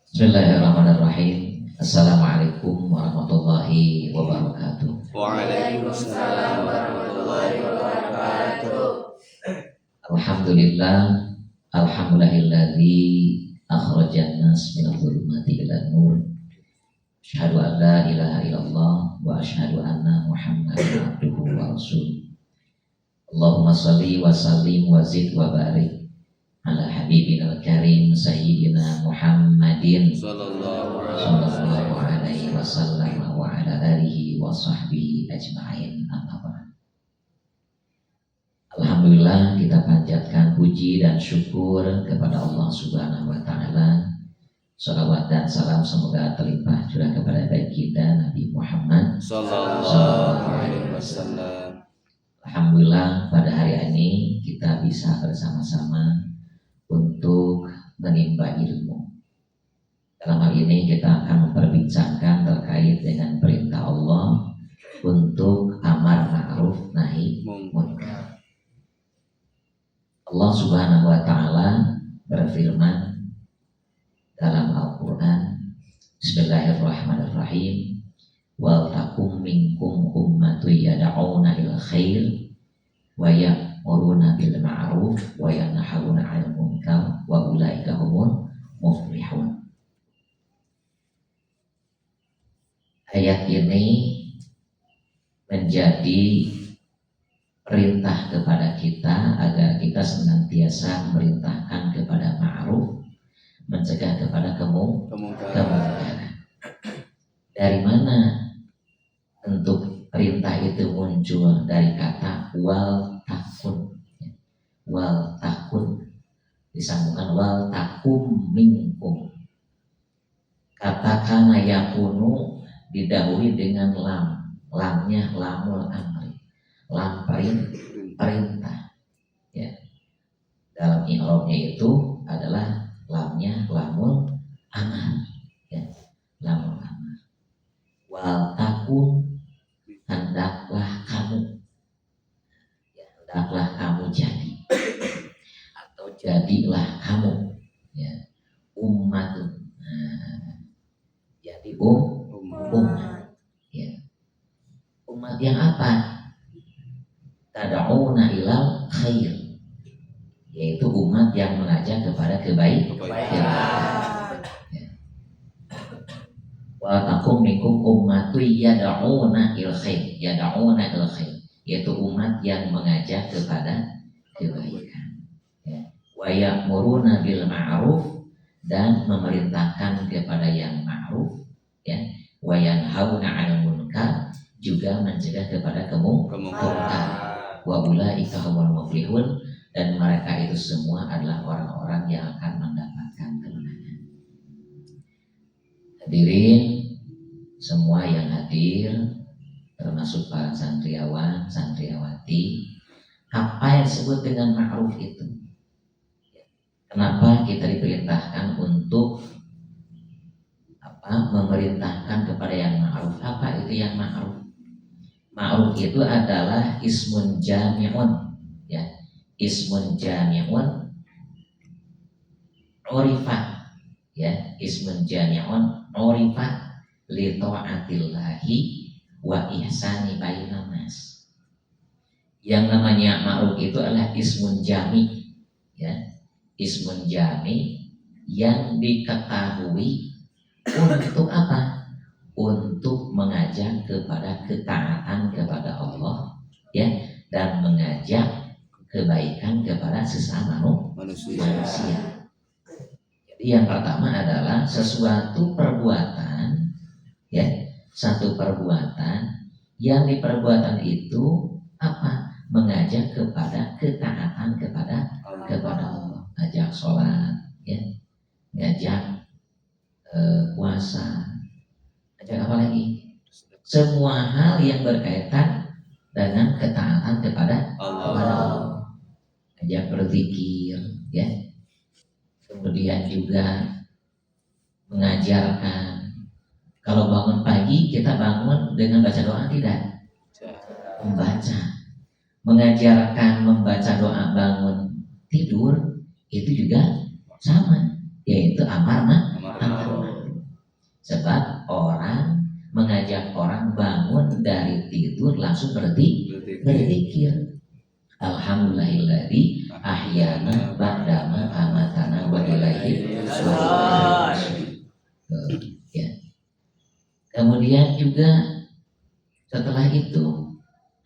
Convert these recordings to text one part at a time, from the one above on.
Bismillahirrahmanirrahim. Assalamualaikum warahmatullahi wabarakatuh. Waalaikumsalam warahmatullahi wabarakatuh. Alhamdulillah, alhamdulillahilladzi akhrajan nas minadh dhulumati ilan nur. Asyhadu an la ilaha illallah wa asyhadu anna Muhammadan abduhu wa rasuluh. Allahumma shalli wa sallim wa zid wa barik ala habibina al-karim sayyidina Muhammadin sallallahu alaihi wasallam wa ala alihi wa sahbihi ajma'in. Amma ba'd. Alhamdulillah, kita panjatkan puji dan syukur kepada Allah Subhanahu wa taala. Shalawat dan salam semoga terlimpah curah kepada baginda Nabi Muhammad sallallahu alaihi wasallam. Alhamdulillah, pada hari ini kita bisa bersama-sama untuk menimba ilmu. Dalam hal ini kita akan memperbincangkan terkait dengan perintah Allah untuk amar ma'ruf nahi munkar. Allah Subhanahu wa taala berfirman dalam Al-Qur'an, Bismillahirrahmanirrahim, wal takum minkum ummatun yad'una ila khair wa ya'muruna bil ma'ruf wa yanhauna 'anil munkar wa ulaika humul muflihun. Ayat ini menjadi perintah kepada kita agar kita senantiasa memerintahkan kepada ma'ruf, mencegah kepada kemungkaran. Dari mana untuk perintah itu muncul? Dari kata wal takun. Wal takun disambungkan wal takum minkum. Kata kana yakunu didahului dengan lam. Lamnya lamul amri, lam perintah. Ya. Dalam i'rabnya itu adalah lamnya lamul amr. Ya. Lamul amr. Wal takun, hendaklah kamu, ya, hendaklah kamu jadi, atau jadilah kamu, ya, ummatun. Jadi umat, ya. Umat yang apa? Tad'una ilal khair, yaitu umat yang mengajak kepada kebaikan. Wa takum minkum ummatun yad'una ilal khair, yad'una ilal khair, yaitu umat yang mengajak kepada kebaikan. Ya. Wa ya'muruna bil ma'ruf, dan memerintahkan kepada yang ma'ruf, ya. Wa yanhauna 'anil munkar, juga mencegah kepada kemungkaran. Wa ulaika humul muflihun, dan mereka itu semua adalah orang-orang yang akan mendapatkan kemenangan. Hadirin semua yang hadir, termasuk para santriawan, santriawati, apa yang disebut dengan ma'ruf itu? Kenapa kita diperintahkan untuk memerintahkan kepada yang ma'ruf? Apa itu yang ma'ruf? Ma'ruf itu adalah ismun jami'un, ya. Ismun jami'un urifa, ya. Ismun jami'un urifa li ta'atillahi wa ihsani bainan nas. Yang namanya ma'ruf itu adalah ismun jami', ya. Ismun jami' yang diketahui untuk apa? Untuk mengajak kepada ketaatan kepada Allah, ya, dan mengajak kebaikan kepada sesama manusia. Jadi yang pertama adalah sesuatu perbuatan, ya, satu perbuatan yang di perbuatan itu apa? Mengajak kepada ketaatan kepada Allah. Ngajak sholat, ya, ngajak puasa, ngajak apa lagi? Semua hal yang berkaitan dengan ketaatan kepada Allah. Ngajak berzikir, ya. Kemudian juga mengajarkan. Kalau bangun pagi kita bangun dengan baca doa tidak? Membaca. Mengajarkan membaca doa bangun tidur itu juga sama, yaitu amar ma'ruf. sebab orang mengajak orang bangun dari tidur langsung berzikir. Alhamdulillahilladzi ahyana ba'dama amatana wa ilaihi ya. Kemudian juga setelah itu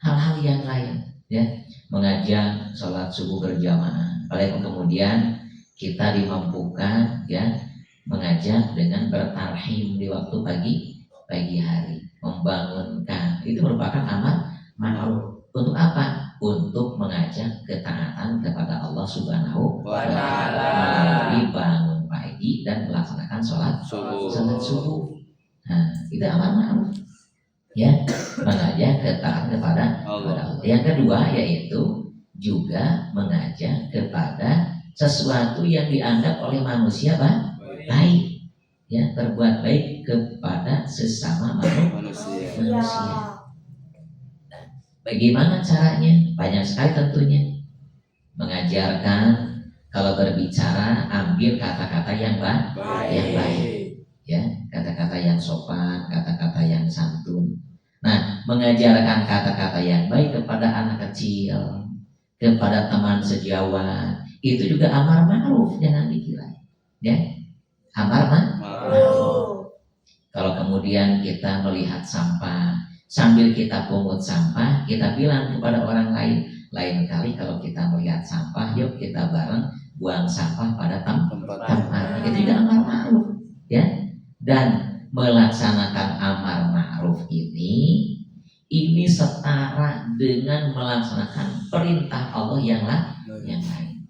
hal-hal yang lain ya, mengajak sholat subuh berjamaah. Lalu kemudian kita dimampukan ya mengajak dengan bertarhim di waktu pagi hari, membangunkan, itu merupakan amal ma'ruf. Untuk apa? Untuk mengajak ketaatan kepada Allah Subhanahu wa Ta'ala melalui bangun pagi dan melaksanakan sholat subuh. Nah, itu amal ma'ruf ya, mengajak ketaatan kepada Allah. Yang kedua yaitu juga mengajak kepada sesuatu yang dianggap oleh manusia baik ya, berbuat baik kepada sesama manusia. Bagaimana caranya? Banyak sekali tentunya. Mengajarkan kalau berbicara ambil kata-kata yang baik ya, kata-kata yang sopan, kata-kata yang santun. Nah, mengajarkan kata-kata yang baik kepada anak kecil, kepada teman sejawat, itu juga amar ma'ruf, jangan dikira ya, amar ma'ruf. Kalau kemudian kita melihat sampah sambil kita pungut sampah, kita bilang kepada orang lain kali kalau kita melihat sampah, yuk kita bareng buang sampah pada tempatnya. Itu juga amar ma'ruf ya. Dan melaksanakan amar ma'ruf ini setara dengan melaksanakan perintah Allah yang lain.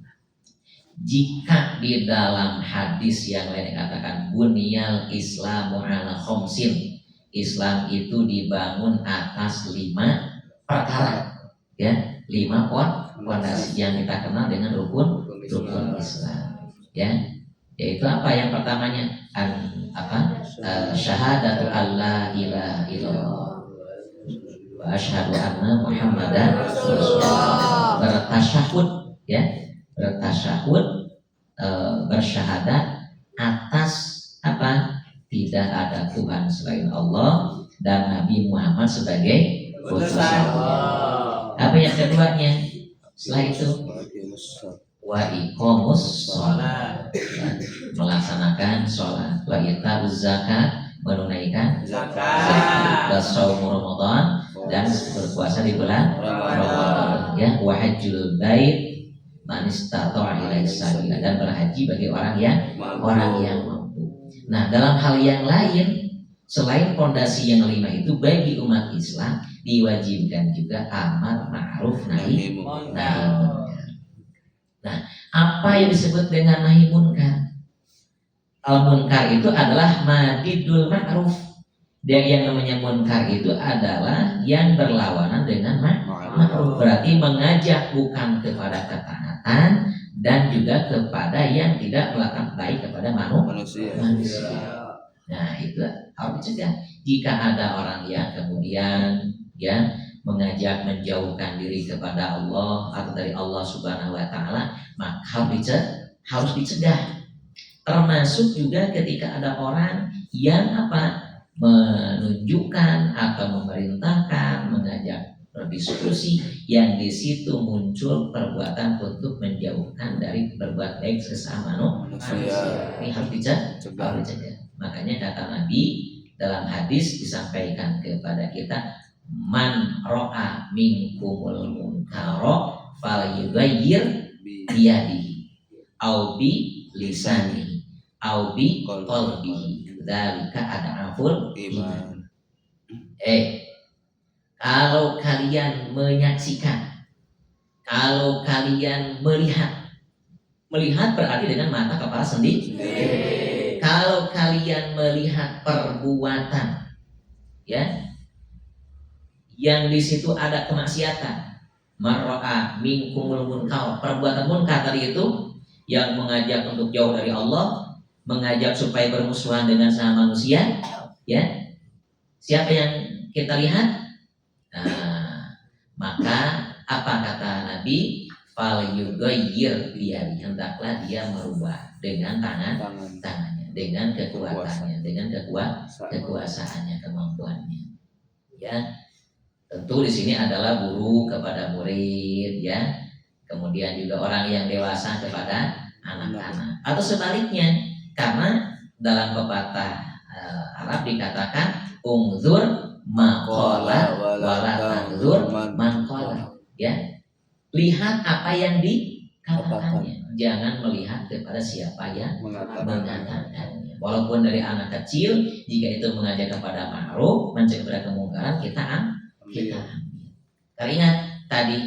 Jika di dalam hadis yang lain dikatakan bunyal islamu ala khamsin, Islam itu dibangun atas 5 perkara ya, 5 pondasi yang kita kenal dengan rukun Islam ya, yaitu apa? Yang pertamanya syahadatu alla ilaha illallah wa asyhadu anna muhammadan rasulullah. Bertasyahud ya, bersyahadat atas apa? Tidak ada Tuhan selain Allah dan Nabi Muhammad sebagai utusan Allah. Apa yang keduanya? Setelah itu wa iqamus shalah, melaksanakan sholat, wa ita'uz zakat, menunaikan zakat, wa shaum Ramadan, dan berpuasa di bulan Ramadan ya, wa hajjul bait man istata'a ilaihi sabila, dan berhaji bagi orang yang mampu. Nah, dalam hal yang lain selain pondasi yang 5 itu, bagi umat Islam diwajibkan juga amar ma'ruf nahi munkar. Nah, apa yang disebut dengan nahi munkar? Al-munkar itu adalah madidul ma'ruf. Dan yang namanya munkar itu adalah yang berlawanan dengan ma'ruf. Berarti mengajak bukan kepada ketaatan dan juga kepada yang tidak melakukan baik kepada manusia. Nah, itu harus dicegah. Jika ada orang yang kemudian ya mengajak menjauhkan diri kepada Allah atau dari Allah Subhanahu wa Ta'ala, maka harus dicegah. Termasuk juga ketika ada orang yang menunjukkan atau memerintahkan, mengajak berdiskusi yang di situ muncul perbuatan untuk menjauhkan dari berbuat baik sesama manusia. Ini harus dicegah. Makanya kata Nabi dalam hadis disampaikan kepada kita, man ro'a minkumul munkara falyughayyir biyadihi au bi lisanihi au bi qalbihi, dzalika ad'aful iman. Kalau kalian menyaksikan, kalau kalian melihat berarti dengan mata kepala sendiri. Kalau kalian melihat perbuatan ya yang di situ ada kemaksiatan, mar'a minkumul munkar, perbuatan munkar tadi itu yang mengajak untuk jauh dari Allah, mengajak supaya bermusuhan dengan sama manusia ya. Siapa yang kita lihat? Nah, maka apa kata Nabi? Fal yughayyir biyadihi, hendaklah dia merubah dengan tangannya. dengan kekuatannya, dengan kekuasaannya, kemampuannya. Ya, tentu di sini adalah guru kepada murid, ya. Kemudian juga orang yang dewasa kepada anak-anak, atau sebaliknya, karena dalam pepatah Arab dikatakan ungzur maqala wala tanzur man qala, ya. Lihat apa yang dikatakannya, jangan melihat kepada siapa yang mengatakannya. Walaupun dari anak kecil, jika itu mengajak kepada ma'ruf, mencegah kepada kemungkaran, kita ambil. Karena ingat tadi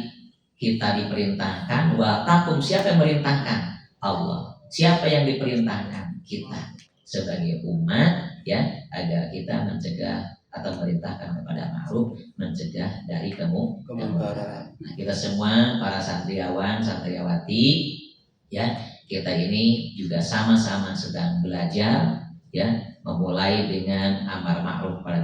kita diperintahkan wa takum, siapa yang merintahkan? Allah. Siapa yang diperintahkan? Kita sebagai umat, ya, agar kita mencegah atau merintahkan kepada ma'ruf, mencegah dari kemungkaran. Nah, kita semua para santriawan, santriawati, ya, kita ini juga sama-sama sedang belajar, ya, memulai dengan amar ma'ruf pada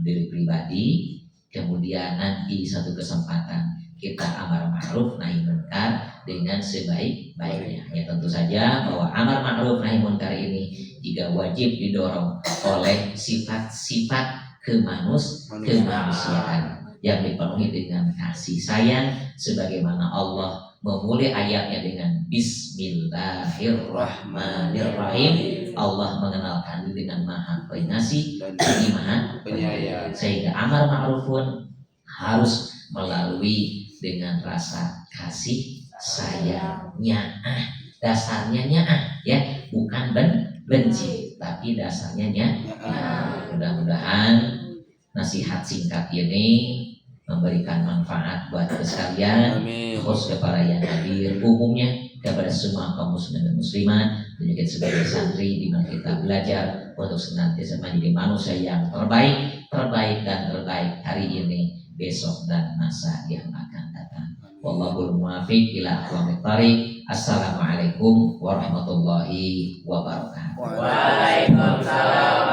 diri pribadi, kemudian nanti satu kesempatan kita amar ma'ruf nahi munkar dengan sebaik-baiknya. Ya, tentu saja bahwa amar ma'ruf nahi munkar ini juga wajib didorong oleh sifat-sifat kemanusiaan yang dipenuhi dengan kasih sayang, sebagaimana Allah memulai ayatnya dengan Bismillahirrahmanirrahim. Allah mengenalkan diri dengan Maha Pengasih dan Maha Penyayang, sehingga amar ma'ruf pun harus melalui dengan rasa kasih sayangnya, dasarnya ya, bukan benci, tapi dasarnya mudah-mudahan nasihat singkat ini memberikan manfaat buat kita sekalian, khusus kepada yang hadir, umumnya kepada semua kaum muslimin dan muslimat, dan juga sebagai santri di mana kita belajar untuk senantiasa menjadi manusia yang terbaik dan terbaik hari ini, besok dan masa yang akan datang. Wallahul muwaffiq ila aqwamit thariq. Assalamualaikum warahmatullahi wabarakatuh. Waalaikumsalam.